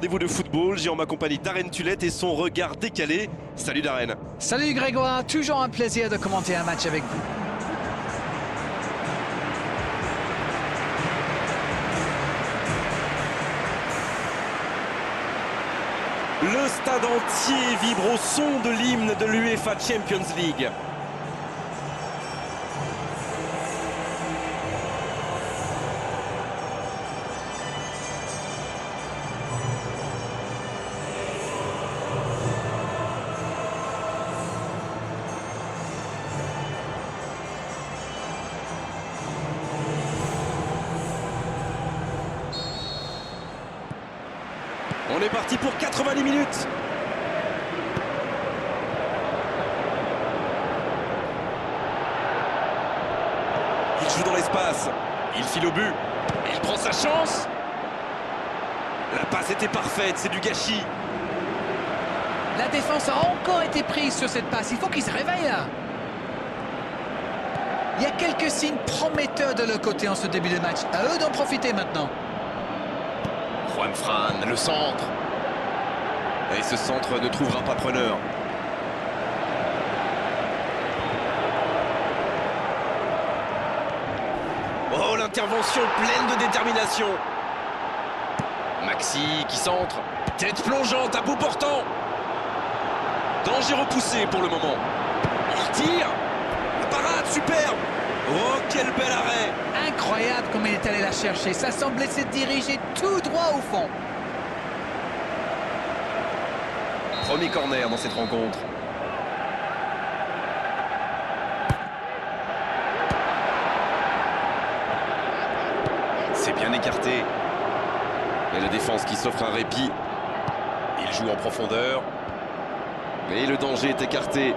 Rendez-vous de football, j'ai en ma compagnie Darren Tulette et son regard décalé. Salut Darren. Salut Grégoire, toujours un plaisir de commenter un match avec vous. Le stade entier vibre au son de l'hymne de l'UEFA Champions League. On est parti pour 90 minutes. Il joue dans l'espace. Il file au but. Il prend sa chance. La passe était parfaite, c'est du gâchis. La défense a encore été prise sur cette passe. Il faut qu'ils se réveillent là. Il y a quelques signes prometteurs de leur côté en ce début de match. À eux d'en profiter maintenant. Juan Fran, le centre. Et ce centre ne trouvera pas preneur. Oh, l'intervention pleine de détermination. Maxi qui centre. Tête plongeante à bout portant. Danger repoussé pour le moment. Il tire. La parade, superbe. Oh, quel bel arrêt. Incroyable comme il est allé la chercher. Ça semblait se diriger tout droit au fond. Premier corner dans cette rencontre. C'est bien écarté. Et la défense qui s'offre un répit. Il joue en profondeur. Et le danger est écarté.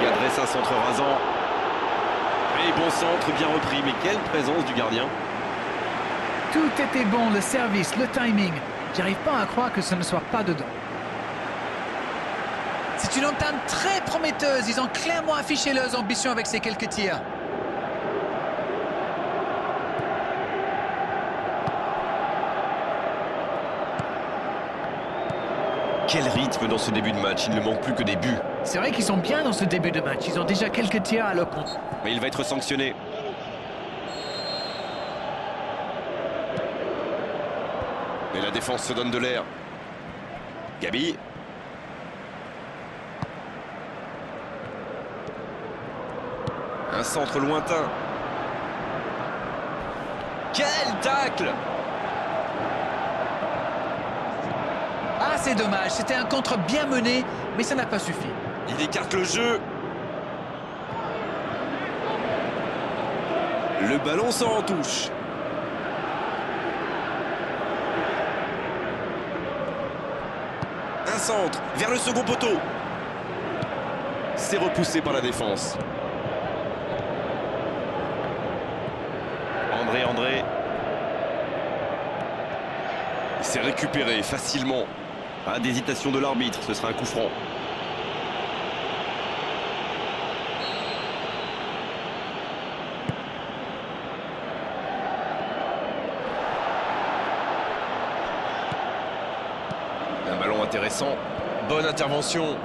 Qui adresse un centre rasant. Et bon centre, bien repris, mais quelle présence du gardien. Tout était bon, le service, le timing. J'arrive pas à croire que ce ne soit pas dedans. C'est une entame très prometteuse. Ils ont clairement affiché leurs ambitions avec ces quelques tirs. Quel rythme dans ce début de match, il ne manque plus que des buts. C'est vrai qu'ils sont bien dans ce début de match. Ils ont déjà quelques tirs à leur compte. Mais il va être sanctionné. Et la défense se donne de l'air. Gabi. Un centre lointain. Quel tacle! Ah, c'est dommage. C'était un contre bien mené, mais ça n'a pas suffi. Il écarte le jeu. Le ballon sort en touche. Un centre vers le second poteau. C'est repoussé par la défense. André. C'est récupéré facilement. Pas d'hésitation de l'arbitre, ce sera un coup franc. Un ballon intéressant. Bonne intervention.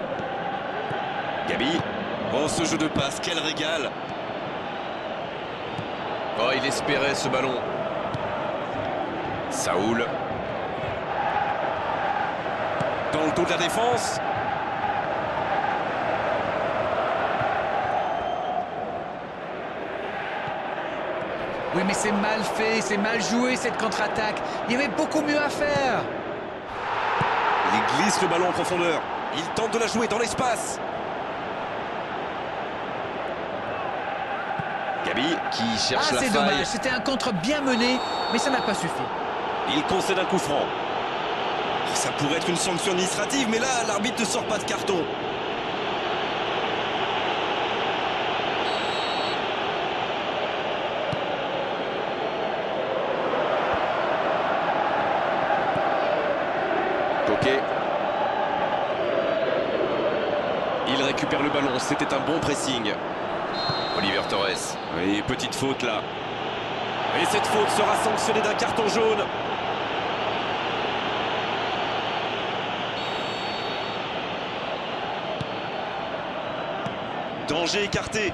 Gabi. Oh, ce jeu de passe, quel régal. Oh, il espérait ce ballon. Saoul. Dans le dos de la défense. Oui, mais c'est mal fait, c'est mal joué cette contre-attaque. Il y avait beaucoup mieux à faire. Il glisse le ballon en profondeur. Il tente de la jouer dans l'espace. Gabi qui cherche la faille. Ah, c'est dommage. C'était un contre bien mené, mais ça n'a pas suffi. Il concède un coup franc. Ça pourrait être une sanction administrative, mais là, l'arbitre ne sort pas de carton. Ok. Il récupère le ballon. ballon, c'était un bon pressing. Oliver Torres. Et petite faute là. Et cette faute sera sanctionnée d'un carton jaune. Danger écarté.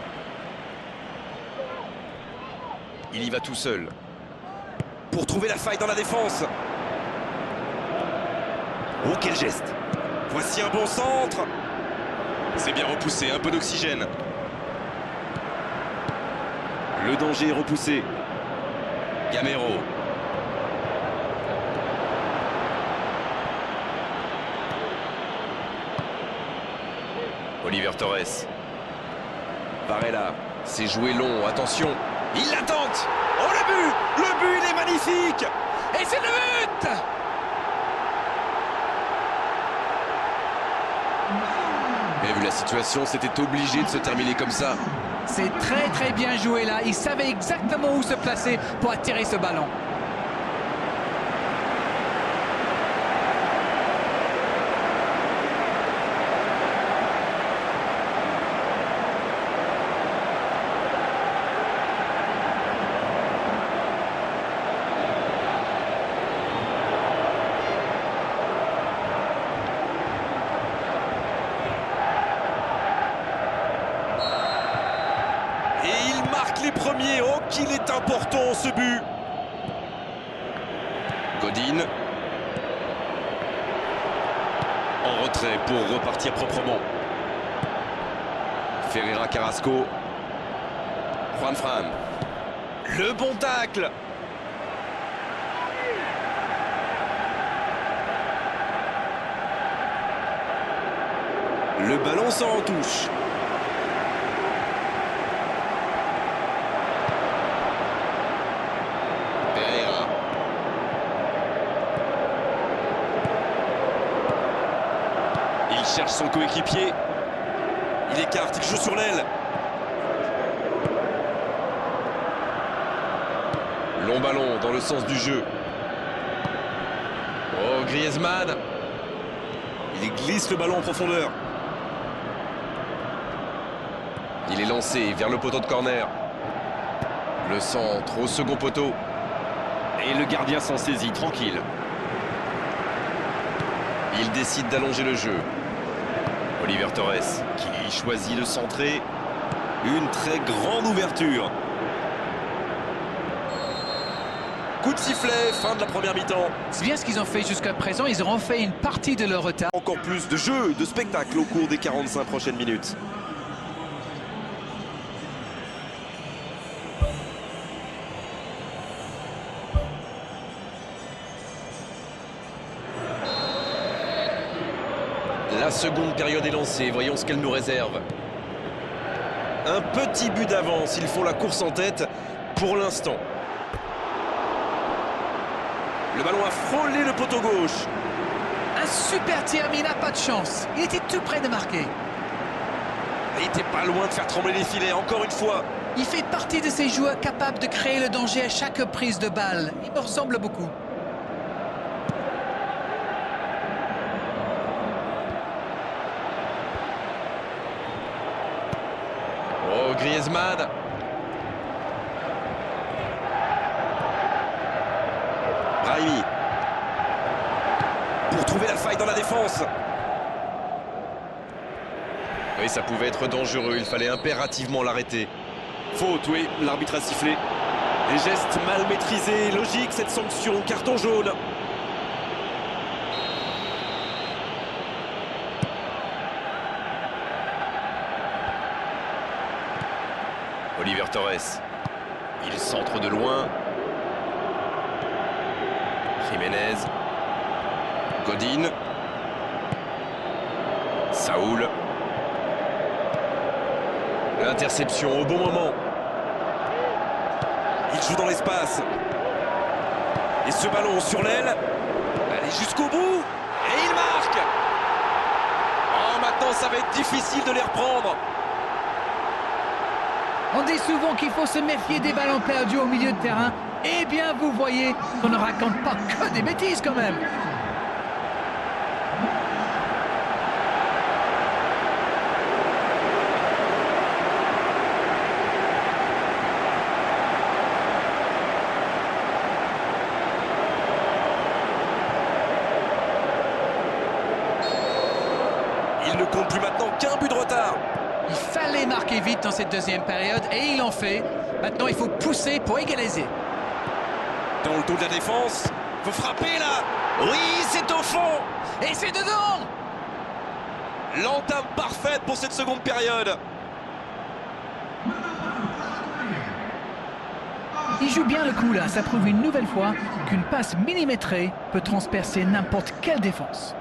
Il y va tout seul. Pour trouver la faille dans la défense. Oh, quel geste. Voici un bon centre. C'est bien repoussé, un peu d'oxygène. Le danger est repoussé. Gamero. Oliver Torres. Varela. C'est joué long, attention. Il la tente. Oh, le but! Le but, il est magnifique! Et c'est le but! Mais vu la situation, c'était obligé de se terminer comme ça. C'est très bien joué là. Il savait exactement où se placer pour attirer ce ballon. Les premiers, oh qu'il est important ce but. Godin. En retrait pour repartir proprement. Ferreira Carrasco. Juan Fran. Le bon tacle. Le ballon sort en touche. Il cherche son coéquipier. Il écarte, il joue sur l'aile. Long ballon dans le sens du jeu. Oh, Griezmann. Il glisse le ballon en profondeur. Il est lancé vers le poteau de corner. Le centre au second poteau. Et le gardien s'en saisit, tranquille. Il décide d'allonger le jeu. Oliver Torres qui choisit de centrer. Une très grande ouverture. Coup de sifflet, fin de la première mi-temps. C'est bien ce qu'ils ont fait jusqu'à présent. Ils auront fait une partie de leur retard. Encore plus de jeu, de spectacle au cours des 45 prochaines minutes. La seconde période est lancée, voyons ce qu'elle nous réserve. Un petit but d'avance, ils font la course en tête pour l'instant. Le ballon a frôlé le poteau gauche. Un super tir, mais il n'a pas de chance. Il était tout près de marquer. Il était pas loin de faire trembler les filets, encore une fois. Il fait partie de ces joueurs capables de créer le danger à chaque prise de balle. Il me ressemble beaucoup. Oh, Griezmann. Brahimi. Pour trouver la faille dans la défense. Oui, ça pouvait être dangereux, il fallait impérativement l'arrêter. Faute, oui, l'arbitre a sifflé. Des gestes mal maîtrisés, logique cette sanction, carton jaune. Oliver Torres. Il centre de loin. Jiménez. Godin. Saoul. L'interception au bon moment. Il joue dans l'espace. Et ce ballon sur l'aile. Allez jusqu'au bout. Et il marque. Oh, maintenant ça va être difficile de les reprendre. On dit souvent qu'il faut se méfier des ballons perdus au milieu de terrain. Eh bien, vous voyez qu'on ne raconte pas que des bêtises quand même. aucun but de retard. Il fallait marquer vite dans cette deuxième période et ils l'ont fait. Maintenant, il faut pousser pour égaliser. Dans le dos de la défense, faut frapper là. Oui, c'est au fond. Et c'est dedans. L'entame parfaite pour cette seconde période. Il joue bien le coup là, ça prouve une nouvelle fois qu'une passe millimétrée peut transpercer n'importe quelle défense.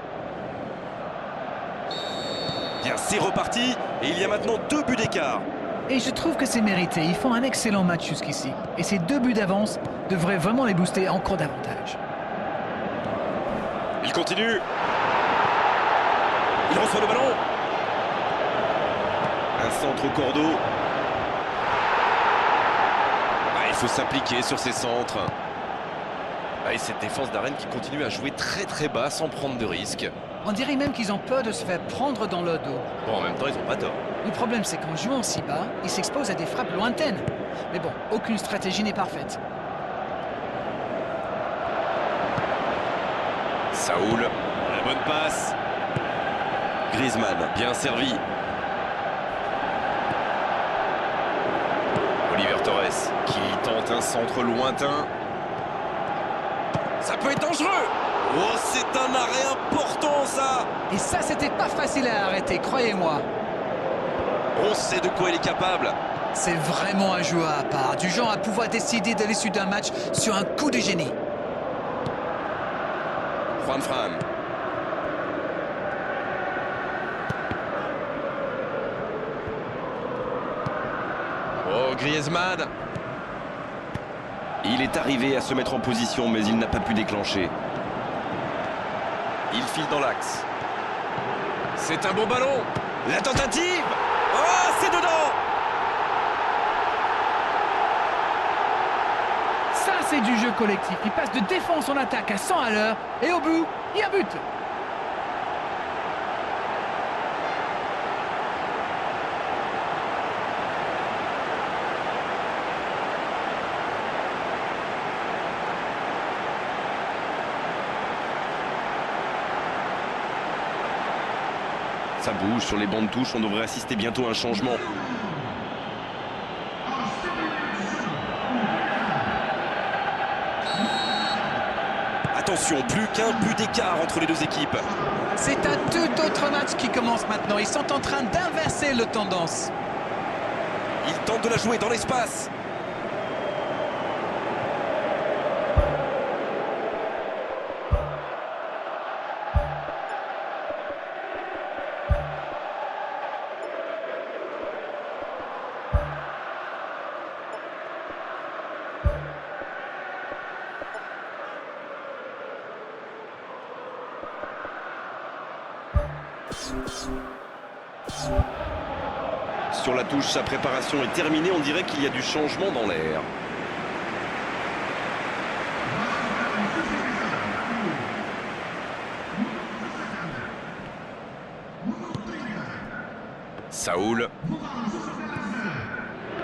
Bien, c'est reparti et il y a maintenant 2 buts d'écart. Et je trouve que c'est mérité, ils font un excellent match jusqu'ici. Et ces 2 buts d'avance devraient vraiment les booster encore davantage. Il continue. Il reçoit le ballon. Un centre au cordeau. Il faut s'appliquer sur ces centres. Et cette défense d'Arène qui continue à jouer très très bas sans prendre de risques. On dirait même qu'ils ont peur de se faire prendre dans le dos. Bon, en même temps, ils n'ont pas tort. Le problème, c'est qu'en jouant si bas, ils s'exposent à des frappes lointaines. Mais bon, aucune stratégie n'est parfaite. Saoul, la bonne passe. Griezmann, bien servi. Oliver Torres, qui tente un centre lointain. Ça peut être dangereux. Oh, c'est un arrêt important, ça. Et ça, c'était pas facile à arrêter, croyez-moi. On sait de quoi il est capable. C'est vraiment un joueur à part, du genre à pouvoir décider de l'issue d'un match sur un coup de génie. Juan Fran. Oh, Griezmann. Il est arrivé à se mettre en position, mais il n'a pas pu déclencher. Il file dans l'axe. C'est un bon ballon. La tentative. Oh, c'est dedans. Ça, c'est du jeu collectif. Il passe de défense en attaque à 100 à l'heure. Et au bout, il y a but. Ça bouge sur les bancs de touche, on devrait assister bientôt à un changement. Attention, plus qu'un but d'écart entre les deux équipes. C'est un tout autre match qui commence maintenant. Ils sont en train d'inverser le tendance. Il tente de la jouer dans l'espace. Sur la touche, sa préparation est terminée. On dirait qu'il y a du changement dans l'air. Saoul.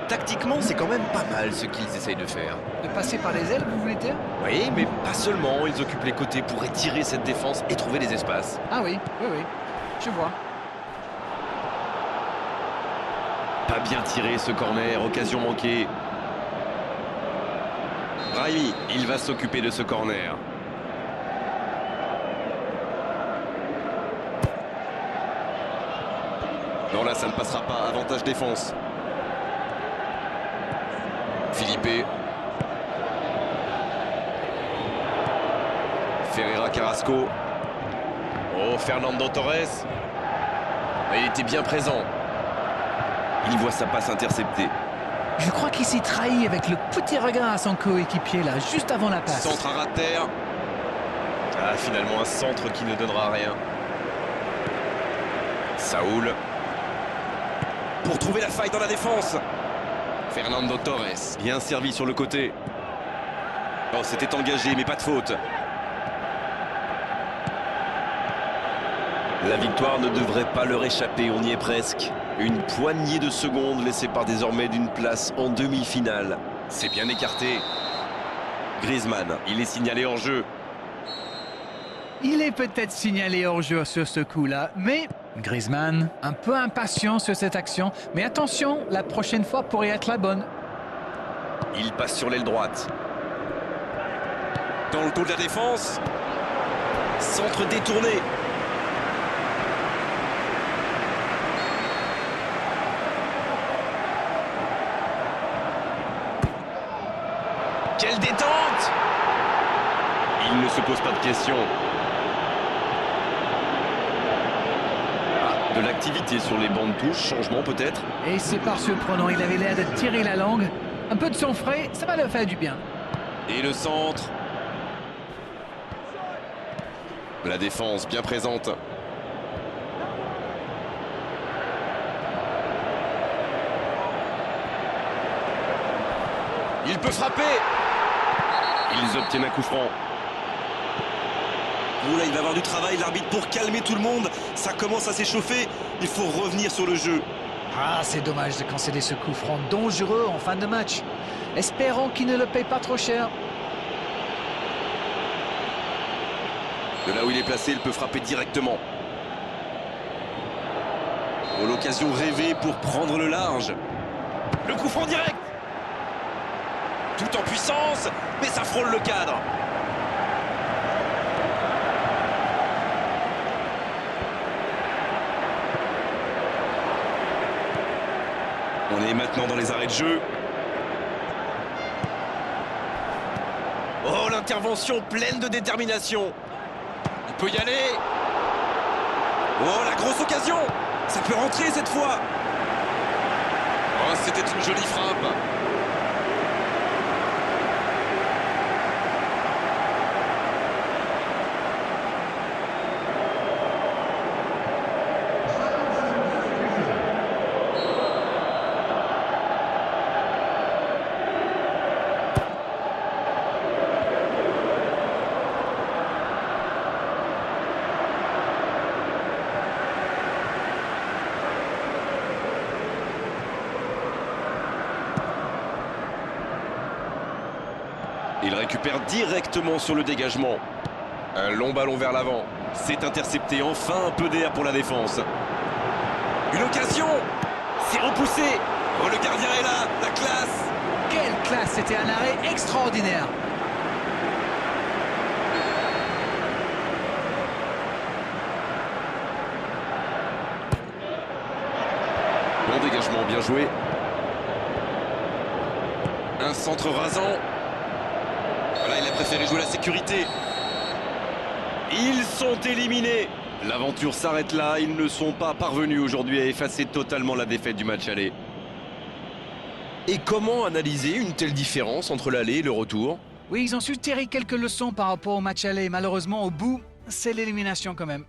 Tactiquement, c'est quand même pas mal ce qu'ils essayent de faire. De passer par les ailes, vous voulez dire? Oui, mais pas seulement. Ils occupent les côtés pour étirer cette défense et trouver des espaces. Ah oui, oui, je vois. Pas bien tiré ce corner, occasion manquée. Brahimi, il va s'occuper de ce corner. Non, là, ça ne passera pas. Avantage défense. Philippe. Ferreira Carrasco. Oh, Fernando Torres. Il était bien présent. Il voit sa passe interceptée. Je crois qu'il s'y trahit avec le petit regard à son coéquipier là, juste avant la passe. Centre à ras de terre. Ah, finalement un centre qui ne donnera rien. Saoul. Pour trouver la faille dans la défense. Fernando Torres. Bien servi sur le côté. Oh, c'était engagé, mais pas de faute. La victoire ne devrait pas leur échapper, on y est presque. Une poignée de secondes les sépare désormais d'une place en demi-finale. C'est bien écarté. Griezmann, il est signalé hors jeu. Il est peut-être signalé hors jeu sur ce coup-là, mais Griezmann, un peu impatient sur cette action, mais attention, la prochaine fois pourrait être la bonne. Il passe sur l'aile droite. Dans le dos de la défense. Centre détourné. Quelle détente! Il ne se pose pas de questions. Ah, de l'activité sur les bancs de touche, changement peut-être. Et c'est par surprenant, il avait l'air de tirer la langue. Un peu de sang frais, ça va leur faire du bien. Et le centre. La défense bien présente. Il peut frapper. Ils obtiennent un coup franc. Là, il va avoir du travail, l'arbitre, pour calmer tout le monde. Ça commence à s'échauffer. Il faut revenir sur le jeu. Ah, c'est dommage de concéder ce coup franc dangereux en fin de match. Espérons qu'il ne le paye pas trop cher. De là où il est placé, il peut frapper directement. Oh, l'occasion rêvée pour prendre le large. Le coup franc direct. Tout en puissance, mais ça frôle le cadre. On est maintenant dans les arrêts de jeu. Oh, l'intervention pleine de détermination. Il peut y aller. Oh, la grosse occasion. Ça peut rentrer cette fois. Oh, c'était une jolie frappe. Il récupère directement sur le dégagement. Un long ballon vers l'avant. C'est intercepté. Enfin un peu d'air pour la défense. Une occasion. C'est repoussé. Oh, le gardien est là. La classe. Quelle classe, c'était un arrêt extraordinaire. Bon dégagement, bien joué. Un centre rasant. Voilà, il a préféré jouer la sécurité. Ils sont éliminés. L'aventure s'arrête là. Ils ne sont pas parvenus aujourd'hui à effacer totalement la défaite du match aller. Et comment analyser une telle différence entre l'aller et le retour? Oui, ils ont su tirer quelques leçons par rapport au match aller. Malheureusement, au bout, c'est l'élimination quand même.